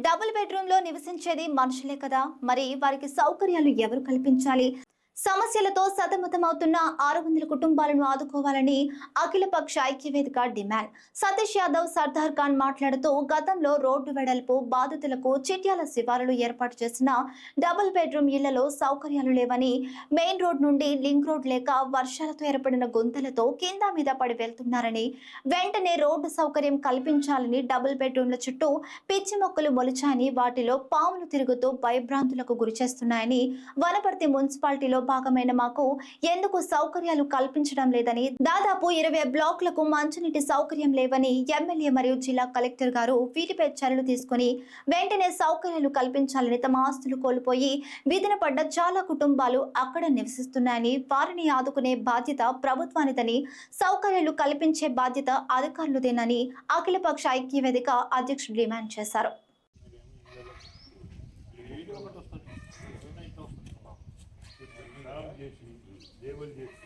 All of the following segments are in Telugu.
డబుల్ బెడ్రూమ్ లో నివసించేది మనుషులే కదా, మరి వారికి సౌకర్యాలు ఎవరు కల్పించాలి? సమస్యలతో సతమతమవుతున్న 600 కుటుంబాలను ఆదుకోవాలని అఖిలపక్ష ఐక్యవేదిక డిమాండ్. సతీష్ యాదవ్ సర్దార్ ఖాన్ మాట్లాడుతూ, గతంలో రోడ్డు వెడల్పు బాధితులకు చిట్యాల శివారులు ఏర్పాటు చేసిన డబుల్ బెడ్రూమ్ ఇళ్లలో సౌకర్యాలు లేవని, మెయిన్ రోడ్ నుండి లింక్ రోడ్ లేక వర్షాలతో ఏర్పడిన గుంతలతో కింద మీద పడి వెళ్తున్నారని, వెంటనే రోడ్డు సౌకర్యం కల్పించాలని, డబుల్ బెడ్రూమ్ల చుట్టూ పిచ్చి మొక్కలు మొలిచాయని, వాటిలో పాములు తిరుగుతూ భయభ్రాంతులకు గురిచేస్తున్నాయని, వనపర్తి మున్సిపాలిటీలో భాగమైన మాకు ఎందుకు సౌకర్యాలు కల్పించడం లేదని, దాదాపు 20 బ్లాకులకు మంచినీటి సౌకర్యం లేవని ఎమ్మెల్యే మరియు జిల్లా కలెక్టర్ గారు వీటిపై చర్యలు తీసుకుని వెంటనే సౌకర్యాలు కల్పించాలని, తమ ఆస్తులు కోల్పోయి వీధిన పడ్డ చాలా కుటుంబాలు అక్కడ నివసిస్తున్నాయని, వారిని ఆదుకునే బాధ్యత ప్రభుత్వానిదని, సౌకర్యాలు కల్పించే బాధ్యత అధికారులదేనని అఖిలపక్ష ఐక్యవేదిక అధ్యక్షుడు డిమాండ్ చేశారు. లేబుల్ చేసి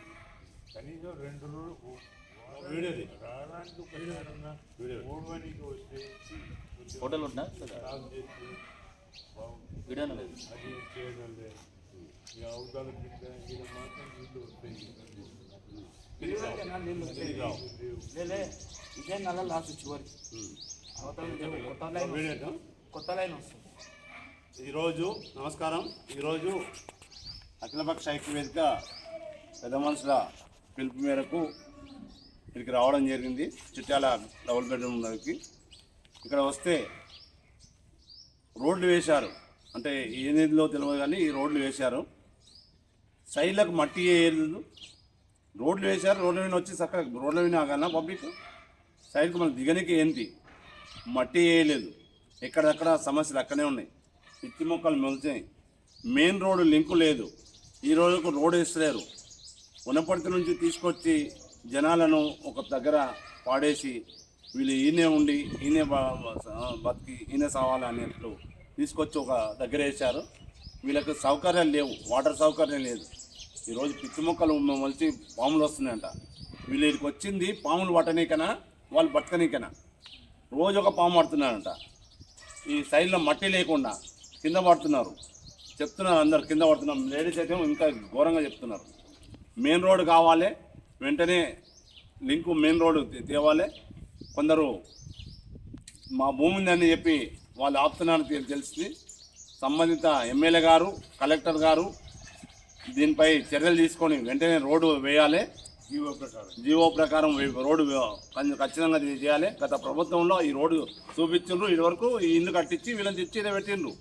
కనీసం 2 రోజులు రావడానికి మూడుమనికి వస్తే హోటల్ ఉన్నా చేసి వీడియోనే లేదు అది చేయడం లేదు. ఇక అవతల కింద ఇక్కడ మాత్రం నీళ్ళు వస్తాయి. ఇదే నెల లాస్ట్ చివరికి కొత్త లైన్ వస్తుంది. ఈరోజు నమస్కారం. ఈరోజు అఖిలపక్ష ఐక్యవేదిక పెద్ద మనుషుల పిలుపు మేరకు ఇక్కడికి రావడం జరిగింది. చిట్యాల డబుల్ బెడ్రూమ్ దగ్గరికి ఇక్కడ వస్తే రోడ్లు వేశారు, అంటే ఏ నిధిలో తెలియదు కానీ ఈ రోడ్లు వేశారు. సైడ్లకు మట్టి వేయలేదు, రోడ్లు వేశారు. రోడ్ల మీద వచ్చి చక్కగా రోడ్ల మీద కన్నా పబ్లిక్ సైడ్కి మనం దిగనికి ఏంటి మట్టి వేయలేదు. ఎక్కడెక్కడ సమస్యలు అక్కడే ఉన్నాయి, పిచ్చి మొక్కలు మొలిచాయి. మెయిన్ రోడ్డు లింకు లేదు, ఈ రోజుకు రోడ్ వేస్తలేరు. వనపర్తి నుంచి తీసుకొచ్చి జనాలను ఒక దగ్గర పాడేసి వీళ్ళు ఈయనే ఉండి ఈయనే బతికి ఈయనే సావాలి అన్నట్లు తీసుకొచ్చి ఒక దగ్గర వేశారు. వీళ్ళకి సౌకర్యాలు లేవు, వాటర్ సౌకర్యం లేదు. ఈరోజు పిచ్చి మొక్కలు మొలిచి పాములు వస్తున్నాయంట. వీళ్ళు ఇక్కడికి వచ్చింది పాములు పట్టనీకనా వాళ్ళు బతకనీకనా. రోజు ఒక పాము పడుతున్నారంట. ఈ సైడ్లో మట్టి లేకుండా కింద పడుతున్నారు, చెప్తున్నారు అందరు కింద పడుతున్నాం. లేడీస్ అయితే ఇంకా ఘోరంగా చెప్తున్నారు. మెయిన్ రోడ్ కావాలి, వెంటనే లింకు మెయిన్ రోడ్ తేవాలి. కొందరు మా భూమి ఉందని చెప్పి వాళ్ళు ఆపుతున్నారని తెలిసింది. సంబంధిత ఎమ్మెల్యే గారు, కలెక్టర్ గారు దీనిపై చర్యలు తీసుకొని వెంటనే రోడ్డు వేయాలి. జీవో ప్రకారం రోడ్డు ఖచ్చితంగా చేయాలి. గత ప్రభుత్వంలో ఈ రోడ్డు చూపించిండ్రు, ఇదివరకు ఈ ఇల్లు కట్టించి వీళ్ళని తెచ్చి పెట్టిండ్రు.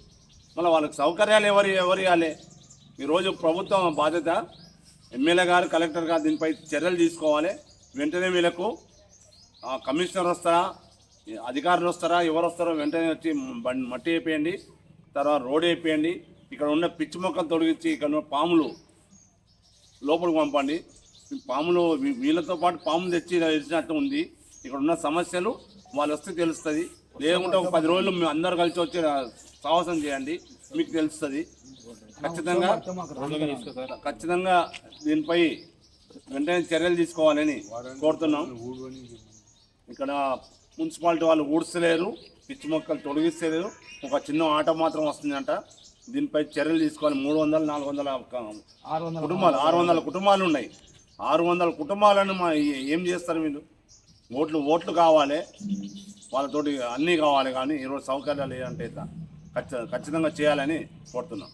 మళ్ళీ వాళ్ళకి సౌకర్యాలు ఎవరు ఇవ్వాలి? ఈరోజు ప్రభుత్వం బాధ్యత. ఎమ్మెల్యే గారు, కలెక్టర్ గారు దీనిపై చర్యలు తీసుకోవాలి. వెంటనే వీళ్ళకు కమిషనర్ వస్తారా, అధికారులు వస్తారా, ఎవరు వస్తారో వెంటనే వచ్చి మట్టి వేపేయండి, తర్వాత రోడ్ వేపేయండి. ఇక్కడ ఉన్న పిచ్చి మొక్కలు తొలగించి ఇక్కడ ఉన్న పాములు లోపలికి పంపండి. పాములు వీళ్ళతో పాటు పాములు తెచ్చి ఇచ్చినట్టు ఉంది. ఇక్కడ ఉన్న సమస్యలు వాళ్ళు వస్తే తెలుస్తుంది. లేకుంటే ఒక 10 రోజులు మేము అందరు కలిసి వచ్చి సాహసం చేయండి, మీకు తెలుస్తుంది. ఖచ్చితంగా దీనిపై వెంటనే చర్యలు తీసుకోవాలని కోరుతున్నాం. ఇక్కడ మున్సిపాలిటీ వాళ్ళు ఊడ్చలేరు, పిచ్చి మొక్కలు తొలగిస్తలేరు. ఒక చిన్న ఆట మాత్రం వస్తుందంట. దీనిపై చర్యలు తీసుకోవాలి. 300-400 కుటుంబాలు, 600 కుటుంబాలు ఉన్నాయి. 600 కుటుంబాలను ఏం చేస్తారు వీళ్ళు? ఓట్లు కావాలి, వాళ్ళతోటి అన్నీ కావాలి. కానీ ఈరోజు సౌకర్యాలు ఏంటంటే ఖచ్చితంగా చేయాలని కోరుతున్నాం.